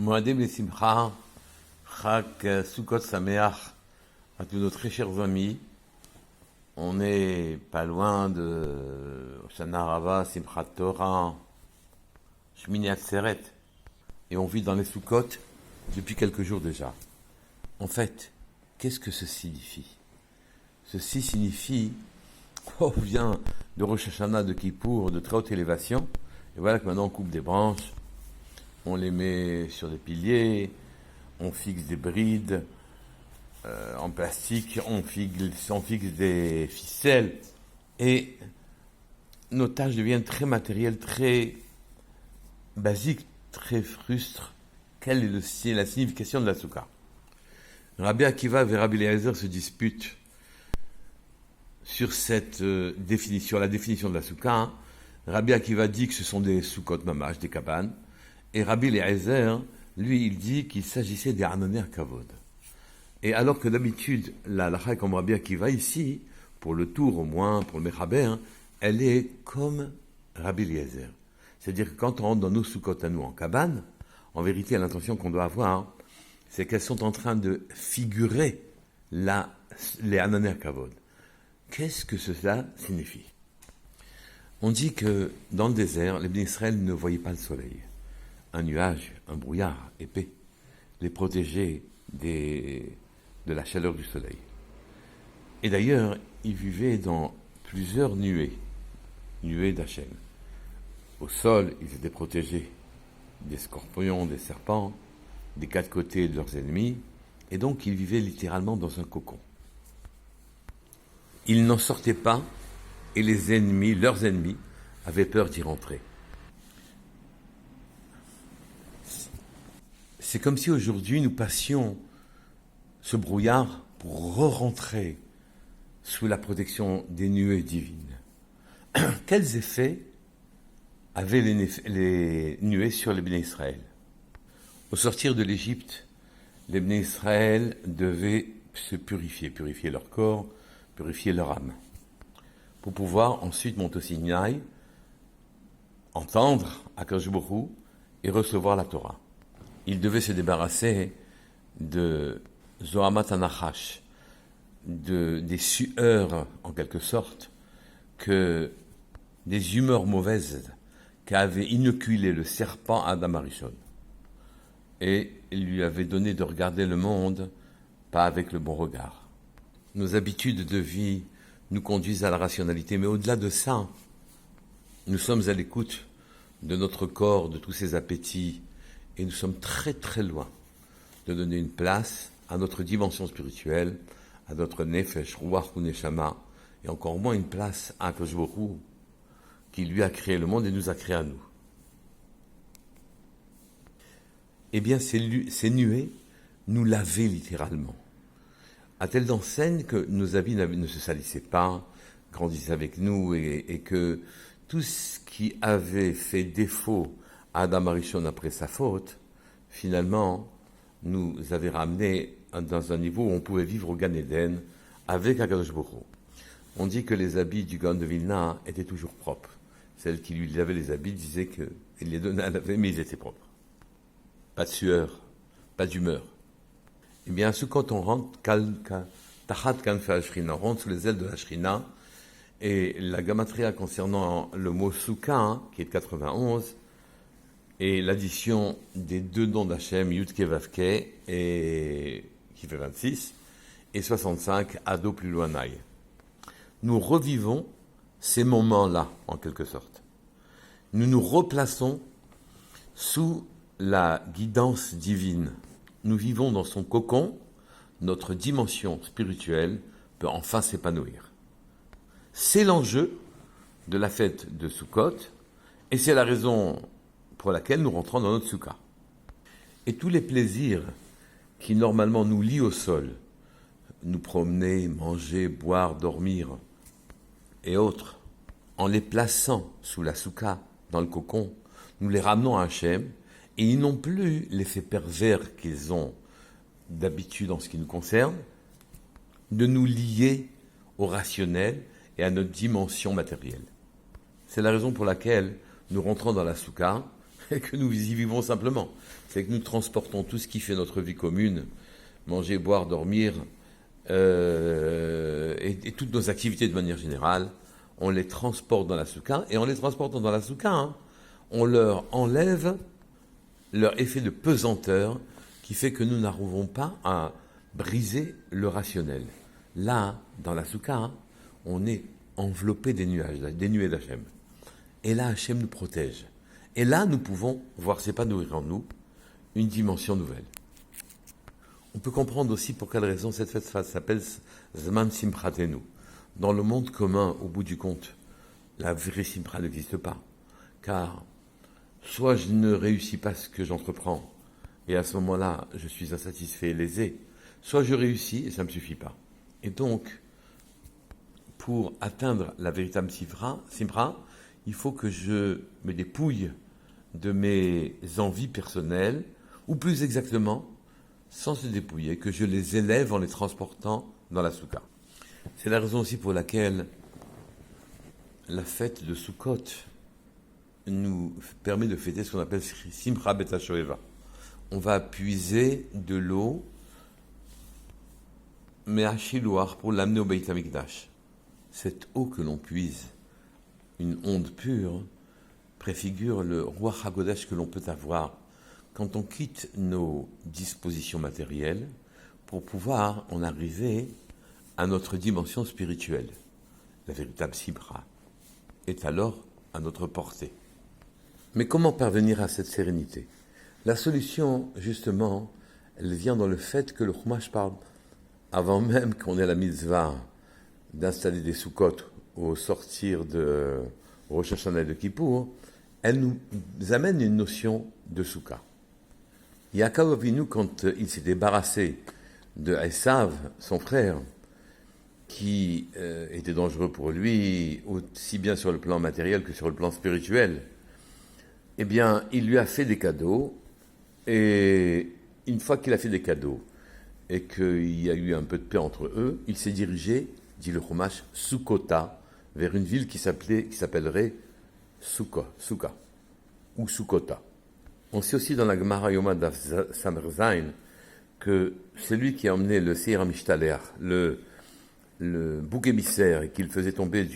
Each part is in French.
Moadim et Simcha, Chag Sukkot Sameach, à tous nos très chers amis. On n'est pas loin de Shana Rava, Simchat Torah, Shmini Atzeret, et on vit dans les Sukkot depuis quelques jours déjà. En fait, qu'est-ce que ceci signifie? Ceci signifie, on vient de Rosh Hashanah, de Kippour, de très haute élévation, et voilà que maintenant on coupe des branches, on les met sur des piliers, on fixe des brides en plastique, on fixe des ficelles, et nos tâches deviennent très matérielles, très basiques, très frustres. Quelle est la signification de la soukha? Rabbi Akiva et Rabbi Eliezer se disputent sur cette définition, la définition de la soukha. Rabbi Akiva dit que ce sont des soukot mamash, des cabanes, et Rabbi Eliezer, lui, il dit qu'il s'agissait des Hanoner Kavod. Et alors que d'habitude, la halakha comme Rabbi Akiva ici, pour le tour au moins, pour le Mechaber, elle est comme Rabbi Eliezer. C'est-à-dire que quand on rentre dans nos soukot à nous en cabane, en vérité, l'intention qu'on doit avoir, c'est qu'elles sont en train de figurer les Hanoner Kavod. Qu'est-ce que cela signifie? On dit que dans le désert, les Bnei Israël ne voyaient pas le soleil. Un nuage, un brouillard épais, les protégeait de la chaleur du soleil. Et d'ailleurs, ils vivaient dans plusieurs nuées d'Hachem. Au sol, ils étaient protégés des scorpions, des serpents, des quatre côtés de leurs ennemis, et donc ils vivaient littéralement dans un cocon. Ils n'en sortaient pas, et les ennemis, leurs ennemis, avaient peur d'y rentrer. C'est comme si aujourd'hui nous passions ce brouillard pour re-rentrer sous la protection des nuées divines. Quels effets avaient les nuées sur les Bnei Israël? Au sortir de l'Égypte, les Bnei Israël devaient se purifier leur corps, purifier leur âme, pour pouvoir ensuite monter au Sinaï, entendre Akadosh Baruch Hu et recevoir la Torah. Ils devaient se débarrasser de Zohamat Anachash, des sueurs, en quelque sorte, que des humeurs mauvaises qu'avait inoculé le serpent à Adam Arishon. Et il lui avait donné de regarder le monde pas avec le bon regard. Nos habitudes de vie nous conduisent à la rationalité, mais au-delà de ça, nous sommes à l'écoute de notre corps, de tous ses appétits, et nous sommes très très loin de donner une place à notre dimension spirituelle, à notre nefesh, ruach ou neshama, et encore moins une place à Akadosh Baruch Hu, qui lui a créé le monde et nous a créé à nous. Eh bien, ces nuées nous lavaient littéralement, à telle enseigne que nos habits ne se salissaient pas, grandissaient avec nous, et que tout ce qui avait fait défaut à Adam Arishon après sa faute, finalement, nous avait ramené dans un niveau où on pouvait vivre au Gan Eden avec Akadosh Baruch Hu. On dit que les habits du Gaon de Vilna étaient toujours propres. Celle qui lui lavait les habits disait qu'il les donnait à laver, mais ils étaient propres. Pas de sueur, pas d'humeur. Eh bien, quand on rentre, Tachat Kanfe Ashrina, on rentre sous les ailes de la Shrina, et la gamatria concernant le mot Soukha, qui est de 91, et l'addition des deux noms d'Hachem, Yudke Vavke, et qui fait 26, et 65, Ado plus loin Naï. Nous revivons ces moments-là, en quelque sorte. Nous nous replaçons sous la guidance divine. Nous vivons dans son cocon, notre dimension spirituelle peut enfin s'épanouir. C'est l'enjeu de la fête de Sukkot, et c'est la raison pour laquelle nous rentrons dans notre soukha. Et tous les plaisirs qui normalement nous lient au sol, nous promener, manger, boire, dormir, et autres, en les plaçant sous la soukha, dans le cocon, nous les ramenons à Hachem, et ils n'ont plus l'effet pervers qu'ils ont d'habitude en ce qui nous concerne, de nous lier au rationnel et à notre dimension matérielle. C'est la raison pour laquelle nous rentrons dans la soukha, et que nous y vivons simplement. C'est que nous transportons tout ce qui fait notre vie commune, manger, boire, dormir, et toutes nos activités de manière générale, on les transporte dans la soukha, et en les transportant dans la soukha, on leur enlève leur effet de pesanteur qui fait que nous n'arrivons pas à briser le rationnel. Là, dans la soukha, on est enveloppé des nuées d'Hachem. Et là, Hachem nous protège. Et là, nous pouvons voir s'épanouir en nous une dimension nouvelle. On peut comprendre aussi pour quelle raison cette fête s'appelle Zman Simchatenu. Dans le monde commun, au bout du compte, la vraie Simcha n'existe pas. Car soit je ne réussis pas ce que j'entreprends, et à ce moment-là, je suis insatisfait et lésé, soit je réussis et ça ne me suffit pas. Et donc, pour atteindre la véritable Simcha, il faut que je me dépouille de mes envies personnelles, ou plus exactement, sans se dépouiller, que je les élève en les transportant dans la soukha. C'est la raison aussi pour laquelle la fête de Sukkot nous permet de fêter ce qu'on appelle Simcha Bet HaShoeva. On va puiser de l'eau, mais à Shiloach, pour l'amener au Beit HaMikdash. Cette eau que l'on puise, une onde pure, préfigure le Ruach HaKodesh que l'on peut avoir quand on quitte nos dispositions matérielles pour pouvoir en arriver à notre dimension spirituelle. La véritable Simcha est alors à notre portée. Mais comment parvenir à cette sérénité? La solution, justement, elle vient dans le fait que le Chumash parle, avant même qu'on ait la mitzvah d'installer des soukhot au sortir de Rosh Hashanah et de Kippour, elle nous amène une notion de soukha. Yaakov Avinu, quand il s'est débarrassé de Esav, son frère, qui était dangereux pour lui, aussi bien sur le plan matériel que sur le plan spirituel, eh bien, il lui a fait des cadeaux, et une fois qu'il a fait des cadeaux, et qu'il y a eu un peu de paix entre eux, il s'est dirigé, dit le Chumash, Sukkota, vers une ville qui s'appellerait Soukha, ou Sukkota. On sait aussi dans la Gemara Yoma Daf Samer Zayin que c'est lui qui a emmené le Seir HaMishtaler, le bouc émissaire, et qu'il faisait tomber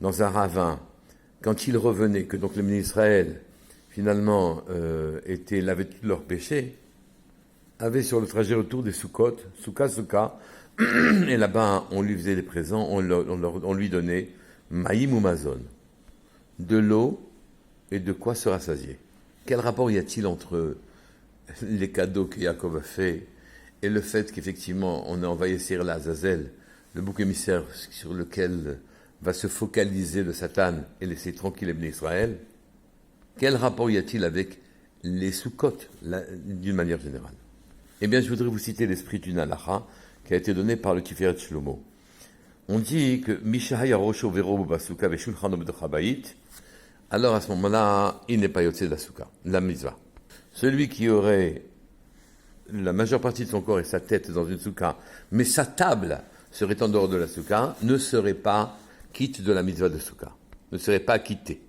dans un ravin, quand il revenait, que donc les bénis d'Israël, finalement, lavaient tous leurs péchés, avaient sur le trajet retour des Sukkot, Soukha, et là-bas, on lui faisait des présents, on lui donnait Maïm ou Mazon, de l'eau et de quoi se rassasier. Quel rapport y a-t-il entre les cadeaux que Yaakov a fait et le fait qu'effectivement on a envoyé Seir l'Azazel, le bouc émissaire sur lequel va se focaliser le Satan et laisser tranquille les bénis d'Israël? Quel rapport y a-t-il avec les Sukkot, d'une manière générale? Eh bien, je voudrais vous citer l'esprit d'une halakha qui a été donné par le Tiferet Shlomo. On dit que Mishahaya Rosho Vero Basuka Veshulchano B'Dochabait, alors à ce moment-là, il n'est pas yotzé de la soukha, de la mitzvah. Celui qui aurait la majeure partie de son corps et sa tête dans une soukha, mais sa table serait en dehors de la soukha, ne serait pas quitte de la mitzvah de soukha, ne serait pas quitté.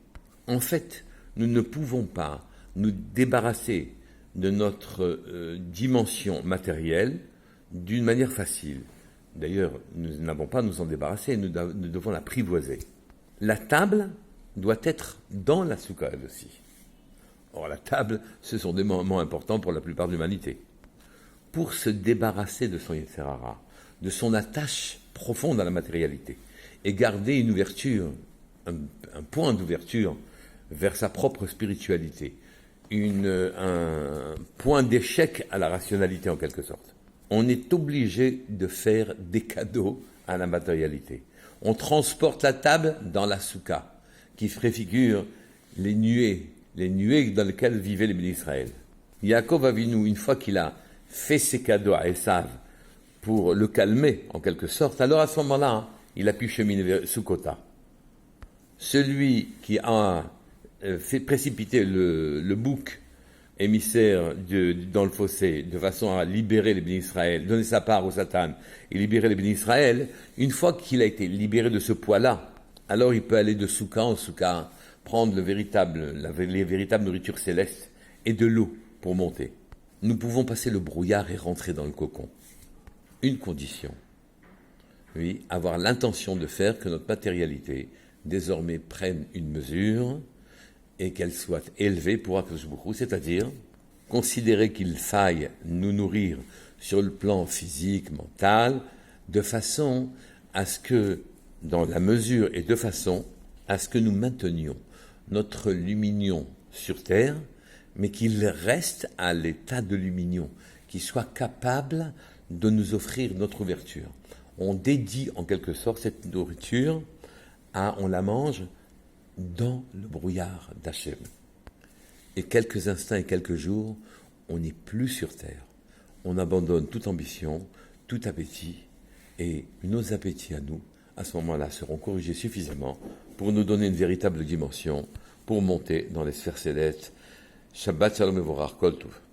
En fait, nous ne pouvons pas nous débarrasser de notre dimension matérielle d'une manière facile. D'ailleurs, nous n'avons pas à nous en débarrasser, nous devons l'apprivoiser. La table doit être dans la soukha elle aussi. Or, la table, ce sont des moments importants pour la plupart de l'humanité. Pour se débarrasser de son Yetzer Hara, de son attache profonde à la matérialité, et garder une ouverture, un point d'ouverture vers sa propre spiritualité, un point d'échec à la rationalité en quelque sorte, on est obligé de faire des cadeaux à la matérialité. On transporte la table dans la soukha, qui préfigure les nuées dans lesquelles vivaient les bénis d'Israël. Yaakov Avinu, une fois qu'il a fait ses cadeaux à Esav pour le calmer, en quelque sorte, alors à ce moment-là, il a pu cheminer vers Sukkota. Celui qui a fait précipiter le bouc émissaire dans le fossé, de façon à libérer les bénis d'Israël, donner sa part au Satan et libérer les bénis d'Israël, une fois qu'il a été libéré de ce poids-là, alors il peut aller de soukha en soukha prendre les véritables nourritures célestes et de l'eau pour monter. Nous pouvons passer le brouillard et rentrer dans le cocon. Une condition, oui, avoir l'intention de faire que notre matérialité désormais prenne une mesure et qu'elle soit élevée pour Akadosh Baruch Hu, c'est-à-dire considérer qu'il faille nous nourrir sur le plan physique, mental, de façon à ce que, dans la mesure et de façon à ce que nous maintenions notre luminion sur Terre, mais qu'il reste à l'état de luminion, qu'il soit capable de nous offrir notre ouverture. On dédie en quelque sorte cette nourriture on la mange dans le brouillard d'Hachem. Et quelques instants et quelques jours, on n'est plus sur Terre. On abandonne toute ambition, tout appétit, et nos appétits à nous, à ce moment-là, seront corrigés suffisamment pour nous donner une véritable dimension, pour monter dans les sphères célestes. Shabbat Shalom Mevorach Kol Tov.